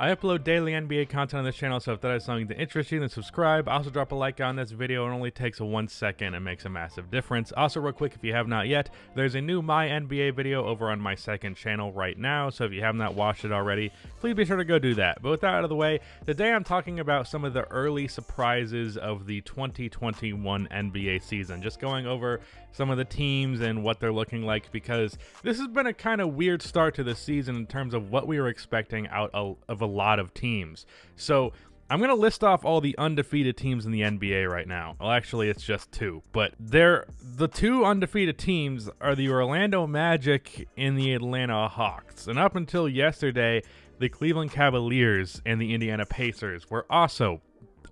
I upload daily NBA content on this channel, so if that is something that interests you, then subscribe. Also drop a like on this video. It only takes 1 second and makes a massive difference. Also, real quick, if you have not yet, there's a new My NBA video over on my second channel right now, so if you have not watched it already, please be sure to go do that. But with that out of the way, today I'm talking about some of the early surprises of the 2021 NBA season. Just going over some of the teams and what they're looking like, because this has been a kind of weird start to the season in terms of what we were expecting out of a lot of teams. So I'm going to list off all the undefeated teams in the NBA right now. Well, actually, it's just 2, but the 2 undefeated teams are the Orlando Magic and the Atlanta Hawks. And up until yesterday, the Cleveland Cavaliers and the Indiana Pacers were also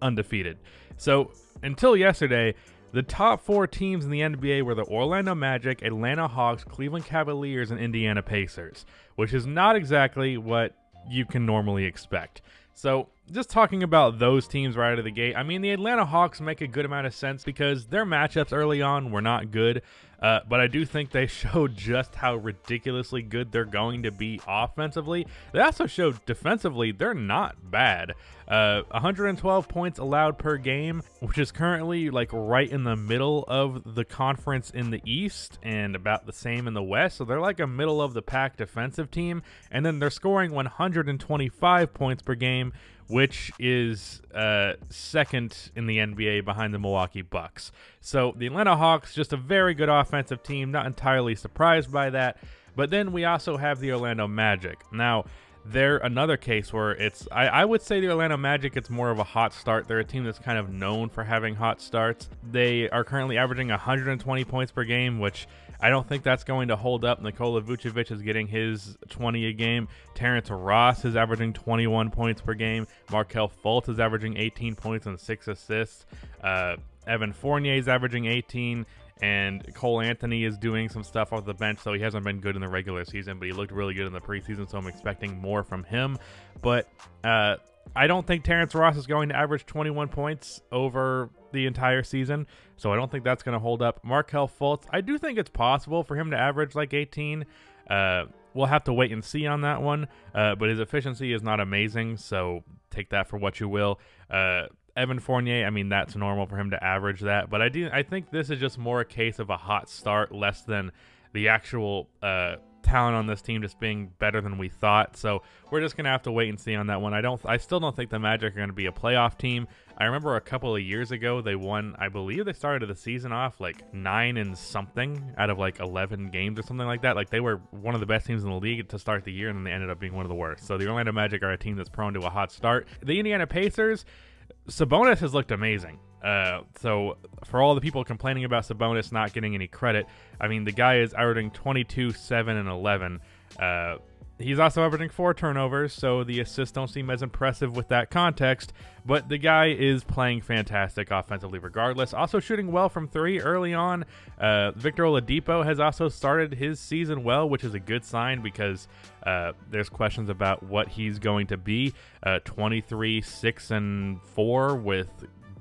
undefeated. So until yesterday, the top 4 teams in the NBA were the Orlando Magic, Atlanta Hawks, Cleveland Cavaliers, and Indiana Pacers, which is not exactly what you can normally expect. So just talking about those teams right out of the gate, I mean, the Atlanta Hawks make a good amount of sense because their matchups early on were not good, but I do think they showed just how ridiculously good they're going to be offensively. They also showed defensively they're not bad. 112 points allowed per game, which is currently like right in the middle of the conference in the East and about the same in the West. So they're like a middle of the pack defensive team, and then they're scoring 125 points per game, which is second in the NBA behind the Milwaukee Bucks. So the Atlanta Hawks, just a very good offensive team, not entirely surprised by that. But then we also have the Orlando Magic. Now, they're another case where I would say the Orlando Magic, it's more of a hot start. They're a team that's kind of known for having hot starts. They are currently averaging 120 points per game, which I don't think that's going to hold up. Nikola Vucevic is getting his 20 a game. Terrence Ross is averaging 21 points per game. Markelle Fultz is averaging 18 points and 6 assists. Evan Fournier is averaging 18. And Cole Anthony is doing some stuff off the bench, so he hasn't been good in the regular season, but he looked really good in the preseason, so I'm expecting more from him. But I don't think Terrence Ross is going to average 21 points over the entire season, so I don't think that's going to hold up. Markelle Fultz, I do think it's possible for him to average like 18. We'll have to wait and see on that one, but his efficiency is not amazing, so take that for what you will. Evan Fournier, I mean, that's normal for him to average that, but I think this is just more a case of a hot start, less than the actual talent on this team just being better than we thought. So we're just gonna have to wait and see on that one. I still don't think the Magic are going to be a playoff team. I remember a couple of years ago they won, I believe they started the season off like 9 and something out of like 11 games or something like that. Like they were one of the best teams in the league to start the year, and then they ended up being one of the worst. So the Orlando Magic are a team that's prone to a hot start. The Indiana Pacers, Sabonis has looked amazing. So for all the people complaining about Sabonis not getting any credit, I mean, the guy is averaging 22, 7, and 11. He's also averaging 4 turnovers, so the assists don't seem as impressive with that context, but the guy is playing fantastic offensively regardless. Also shooting well from 3 early on. Victor Oladipo has also started his season well, which is a good sign because there's questions about what he's going to be. 23, 6, and 4 with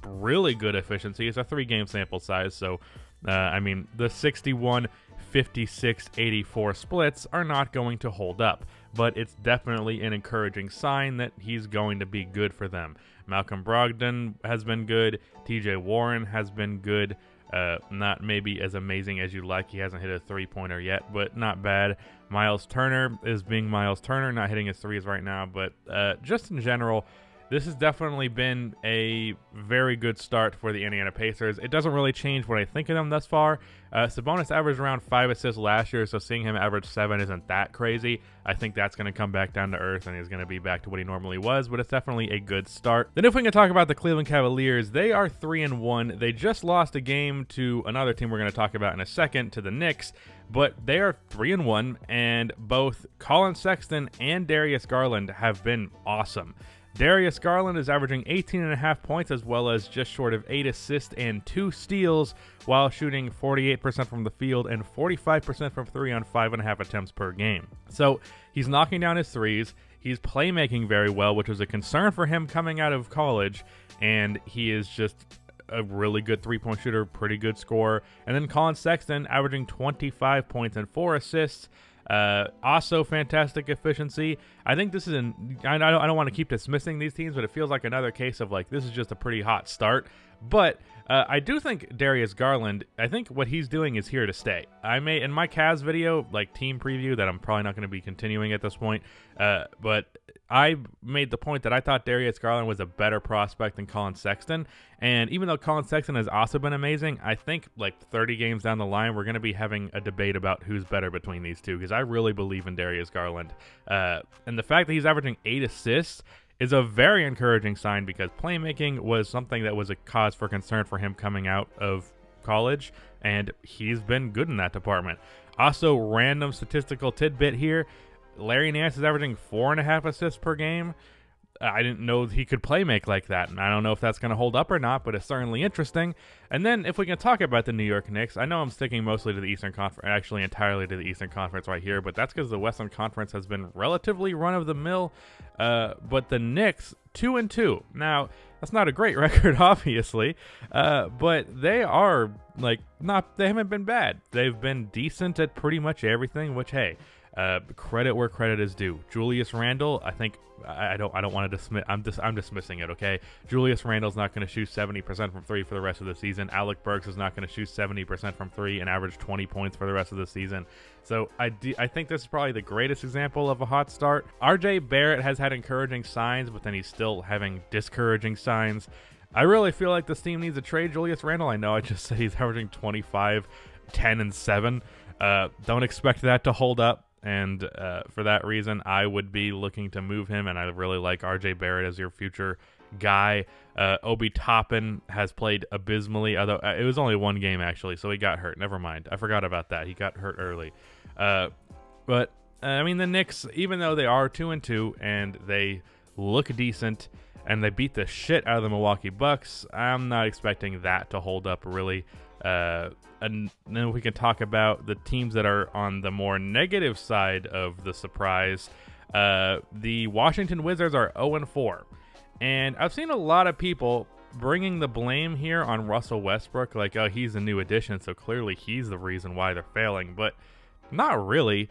really good efficiency. It's a 3-game sample size, so I mean, the 61, 56, 84 splits are not going to hold up, but it's definitely an encouraging sign that he's going to be good for them. Malcolm Brogdon has been good. TJ Warren has been good. Not maybe as amazing as you'd like. He hasn't hit a 3-pointer yet, but not bad. Miles Turner is being Miles Turner, not hitting his threes right now, but just in general, this has definitely been a very good start for the Indiana Pacers. It doesn't really change what I think of them thus far. Sabonis averaged around 5 assists last year, so seeing him average 7 isn't that crazy. I think that's going to come back down to earth, and he's going to be back to what he normally was, but it's definitely a good start. Then if we can talk about the Cleveland Cavaliers, they are 3-1. They just lost a game to another team we're going to talk about in a second, to the Knicks, but they are 3-1, and both Colin Sexton and Darius Garland have been awesome. Darius Garland is averaging 18.5 points as well as just short of 8 assists and 2 steals while shooting 48% from the field and 45% from 3 on 5.5 attempts per game. So he's knocking down his threes. He's playmaking very well, which was a concern for him coming out of college, and he is just a really good three-point shooter, pretty good scorer. And then Colin Sexton averaging 25 points and 4 assists. Also fantastic efficiency. I think this is I don't want to keep dismissing these teams, but it feels like another case of like this is just a pretty hot start. But I do think Darius Garland, I think what he's doing is here to stay. I made in my Cavs video, like team preview, that I'm probably not going to be continuing at this point, but I made the point that I thought Darius Garland was a better prospect than Colin Sexton. And even though Colin Sexton has also been amazing, I think like 30 games down the line, we're going to be having a debate about who's better between these two, because I really believe in Darius Garland. And the fact that he's averaging 8 assists is a very encouraging sign, because playmaking was something that was a cause for concern for him coming out of college, and he's been good in that department. Also, random statistical tidbit here, Larry Nance is averaging 4.5 assists per game. I didn't know he could play make like that, and I don't know if that's going to hold up or not, but it's certainly interesting. And then if we can talk about the New York Knicks, I know I'm sticking mostly to the Eastern Conference, actually entirely to the Eastern Conference right here, but that's because the Western Conference has been relatively run-of-the-mill. But the Knicks, 2-2. Now, that's not a great record, obviously, but they are, like, they haven't been bad. They've been decent at pretty much everything, which, hey, credit where credit is due. Julius Randle, I think I don't want to dismiss. I'm dismissing it. Okay, Julius Randle's not going to shoot 70% from 3 for the rest of the season. Alec Burks is not going to shoot 70% from 3 and average 20 points for the rest of the season. So I think this is probably the greatest example of a hot start. RJ Barrett has had encouraging signs, but then he's still having discouraging signs. I really feel like this team needs to trade Julius Randle. I know I just said he's averaging 25, 10, and 7. Don't expect that to hold up. And for that reason, I would be looking to move him, and I really like RJ Barrett as your future guy. Obi Toppin has played abysmally, although it was only one game, actually, so he got hurt. Never mind. I forgot about that. He got hurt early. But, I mean, the Knicks, even though they are 2-2 and they look decent and they beat the shit out of the Milwaukee Bucks, I'm not expecting that to hold up, really. And then we can talk about the teams that are on the more negative side of the surprise. The Washington Wizards are 0-4. And I've seen a lot of people bringing the blame here on Russell Westbrook, like, oh, he's a new addition, so clearly he's the reason why they're failing. But not really.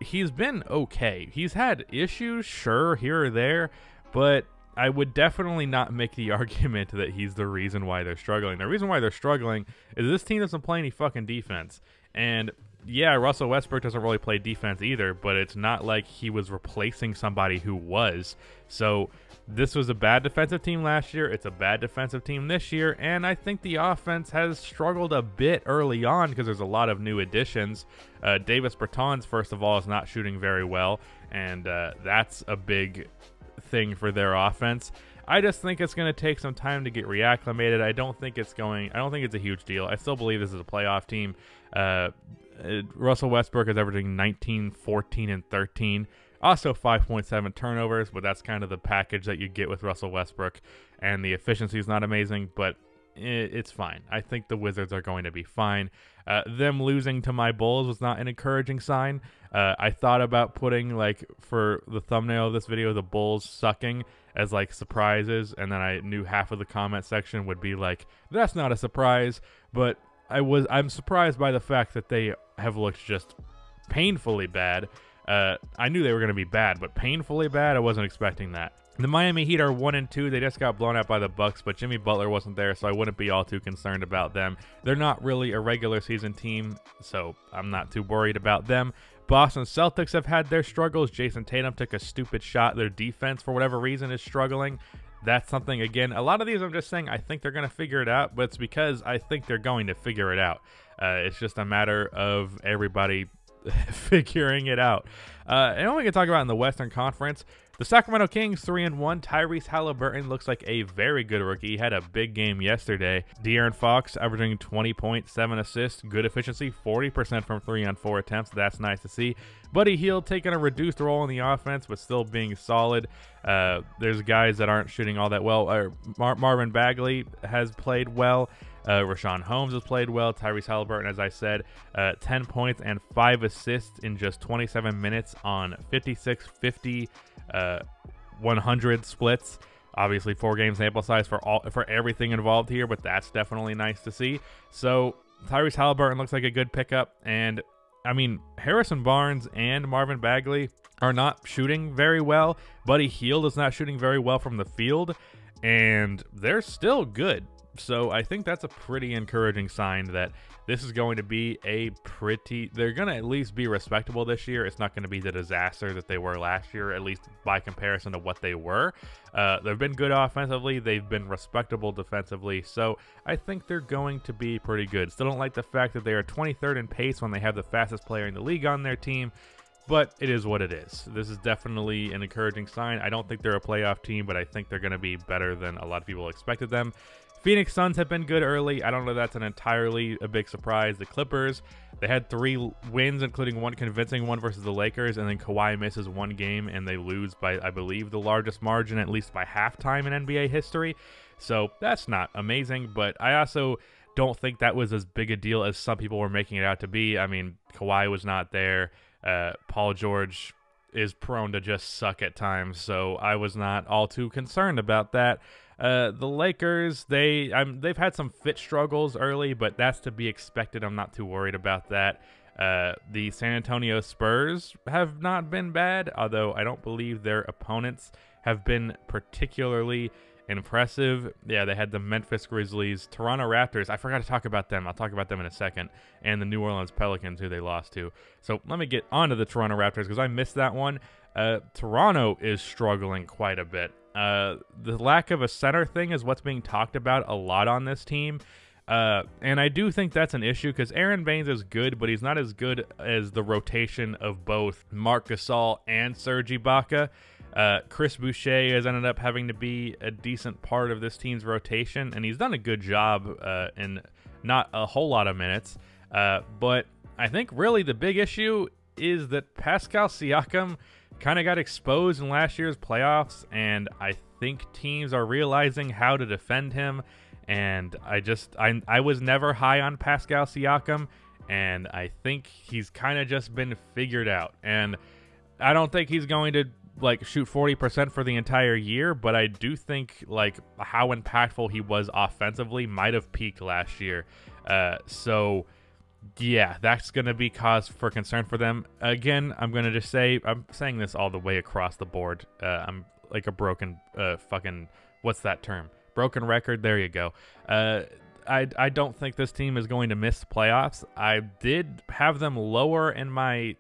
He's been okay. He's had issues, sure, here or there, but I would definitely not make the argument that he's the reason why they're struggling. The reason why they're struggling is this team doesn't play any fucking defense. And yeah, Russell Westbrook doesn't really play defense either, but it's not like he was replacing somebody who was. So this was a bad defensive team last year. It's a bad defensive team this year. And I think the offense has struggled a bit early on because there's a lot of new additions. Davis Bertans, first of all, is not shooting very well. And that's a big thing for their offense. I just think it's going to take some time to get reacclimated. I don't think it's a huge deal. I still believe this is a playoff team. Russell Westbrook is averaging 19, 14, and 13. Also 5.7 turnovers, but that's kind of the package that you get with Russell Westbrook. And the efficiency is not amazing, but it's fine. I think the Wizards are going to be fine. Them losing to my Bulls was not an encouraging sign. I thought about putting, like, for the thumbnail of this video, the Bulls sucking as, like, surprises, and then I knew half of the comment section would be like, that's not a surprise, but I'm surprised by the fact that they have looked just painfully bad. I knew they were going to be bad, but painfully bad, I wasn't expecting that. The Miami Heat are 1-2. They just got blown out by the Bucks, but Jimmy Butler wasn't there, so I wouldn't be all too concerned about them. They're not really a regular season team, so I'm not too worried about them. Boston Celtics have had their struggles. Jason Tatum took a stupid shot. Their defense, for whatever reason, is struggling. That's something, again, a lot of these I'm just saying I think they're going to figure it out, but it's because I think they're going to figure it out. It's just a matter of everybody figuring it out. And what we can talk about in the Western Conference, the Sacramento Kings 3-1. Tyrese Halliburton looks like a very good rookie. He had a big game yesterday. De'Aaron Fox averaging 20.7 assists, good efficiency, 40% from 3 on 4 attempts. That's nice to see. Buddy Hield taking a reduced role in the offense, but still being solid. There's guys that aren't shooting all that well. Marvin Bagley has played well. Rashawn Holmes has played well. Tyrese Halliburton, as I said, 10 points and 5 assists in just 27 minutes on 56, 50, 100 splits. Obviously, 4 game sample size for everything involved here, but that's definitely nice to see. So Tyrese Halliburton looks like a good pickup, and I mean, Harrison Barnes and Marvin Bagley are not shooting very well. Buddy Hield is not shooting very well from the field, and they're still good. So I think that's a pretty encouraging sign that this is going to be they're going to at least be respectable this year. It's not going to be the disaster that they were last year, at least by comparison to what they were. They've been good offensively. They've been respectable defensively. So I think they're going to be pretty good. Still don't like the fact that they are 23rd in pace when they have the fastest player in the league on their team. But it is what it is. This is definitely an encouraging sign. I don't think they're a playoff team, but I think they're going to be better than a lot of people expected them. Phoenix Suns have been good early. I don't know if that's an entirely a big surprise. The Clippers, they had 3 wins, including one convincing one versus the Lakers, and then Kawhi misses one game, and they lose by, I believe, the largest margin, at least by halftime in NBA history. So that's not amazing, but I also don't think that was as big a deal as some people were making it out to be. I mean, Kawhi was not there. Paul George is prone to just suck at times, so I was not all too concerned about that. The Lakers, they've had some fit struggles early, but that's to be expected. I'm not too worried about that. The San Antonio Spurs have not been bad, although I don't believe their opponents have been particularly impressive. Yeah, they had the Memphis Grizzlies, Toronto Raptors. I forgot to talk about them. I'll talk about them in a second. And the New Orleans Pelicans, who they lost to. So let me get on to the Toronto Raptors because I missed that one. Toronto is struggling quite a bit. The lack of a center thing is what's being talked about a lot on this team. And I do think that's an issue because Aaron Baines is good, but he's not as good as the rotation of both Marc Gasol and Serge Ibaka. Chris Boucher has ended up having to be a decent part of this team's rotation, and he's done a good job in not a whole lot of minutes. But I think really the big issue is that Pascal Siakam kind of got exposed in last year's playoffs, and I think teams are realizing how to defend him. And I was never high on Pascal Siakam, and I think he's kind of just been figured out. And I don't think he's going to like shoot 40% for the entire year, but I do think like how impactful he was offensively might have peaked last year. So yeah, that's going to be cause for concern for them. Again, I'm going to just say, I'm saying this all the way across the board. I'm like a broken fucking, what's that term? Broken record. There you go. I don't think this team is going to miss the playoffs. I did have them lower in my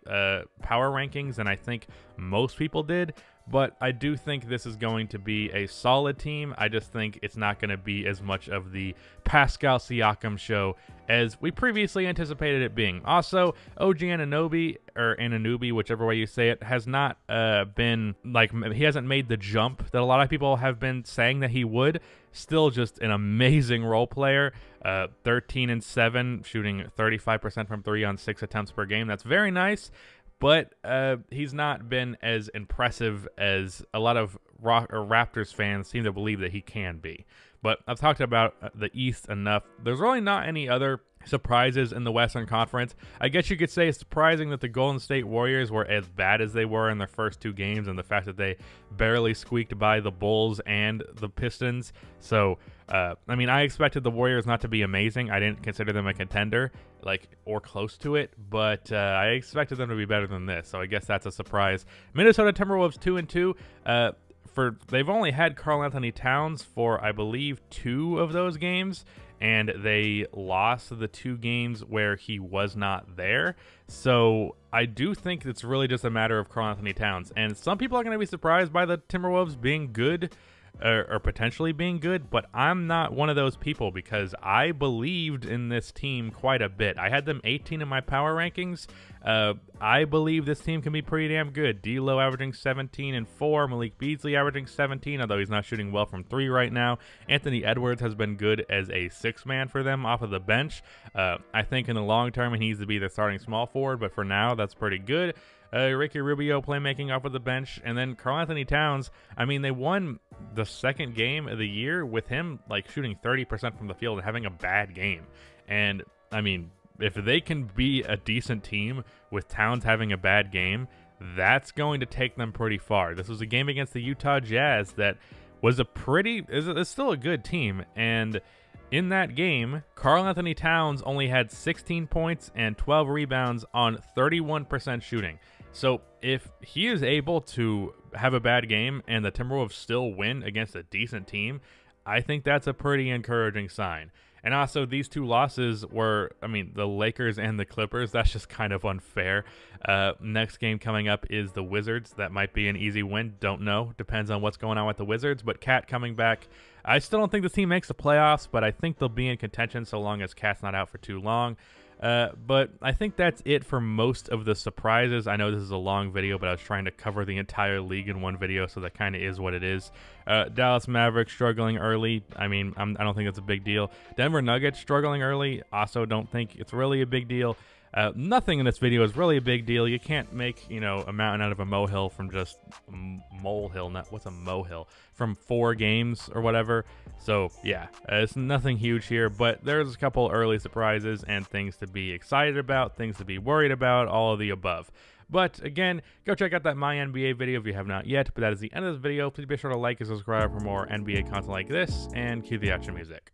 power rankings than I think most people did, but I do think this is going to be a solid team. I just think it's not going to be as much of the Pascal Siakam show as we previously anticipated it being. Also, OG Anunoby, or Anunoby, whichever way you say it, has not been, like, he hasn't made the jump that a lot of people have been saying that he would. Still just an amazing role player. 13-7, shooting 35% from 3 on 6 attempts per game. That's very nice, but he's not been as impressive as a lot of Raptors fans seem to believe that he can be. But I've talked about the East enough. There's really not any other surprises in the Western Conference. I guess you could say it's surprising that the Golden State Warriors were as bad as they were in their first 2 games, and the fact that they barely squeaked by the Bulls and the Pistons. So, I mean, I expected the Warriors not to be amazing. I didn't consider them a contender, like, or close to it, but I expected them to be better than this. So I guess that's a surprise. Minnesota Timberwolves 2-2. They've only had Karl Anthony Towns for, I believe, 2 of those games, and they lost the 2 games where he was not there. So I do think it's really just a matter of Karl Anthony Towns. And some people are going to be surprised by the Timberwolves being good, or potentially being good, but I'm not one of those people because I believed in this team quite a bit. I had them 18 in my power rankings. I believe this team can be pretty damn good. D'Lo averaging 17 and 4, Malik Beasley averaging 17, although he's not shooting well from 3 right now. Anthony Edwards has been good as a 6-man for them off of the bench. I think in the long term he needs to be the starting small forward, but for now that's pretty good. Ricky Rubio playmaking off of the bench, and then Karl Anthony Towns. I mean, they won the 2nd game of the year with him like shooting 30% from the field and having a bad game. And I mean, if they can be a decent team with Towns having a bad game, that's going to take them pretty far. This was a game against the Utah Jazz that was it's still a good team, and In that game, Karl Anthony Towns only had 16 points and 12 rebounds on 31% shooting. So if he is able to have a bad game and the Timberwolves still win against a decent team, I think that's a pretty encouraging sign. And also, these two losses were, I mean, the Lakers and the Clippers. That's just kind of unfair. Next game coming up is the Wizards. That might be an easy win. Don't know. Depends on what's going on with the Wizards. But Cat coming back. I still don't think this team makes the playoffs, but I think they'll be in contention so long as Cat's not out for too long. But I think that's it for most of the surprises. I know this is a long video, but I was trying to cover the entire league in one video, so that kind of is what it is. Dallas Mavericks struggling early. I mean, I don't think it's a big deal. Denver Nuggets struggling early. Also don't think it's really a big deal. Nothing in this video is really a big deal. You can't make, you know, a mountain out of a molehill from just molehill. What's a molehill? From 4 games or whatever. So yeah, it's nothing huge here, but there's a couple early surprises and things to be excited about, things to be worried about, all of the above. But again, go check out that My NBA video if you have not yet. But that is the end of this video. Please be sure to like and subscribe for more NBA content like this, and cue the action music.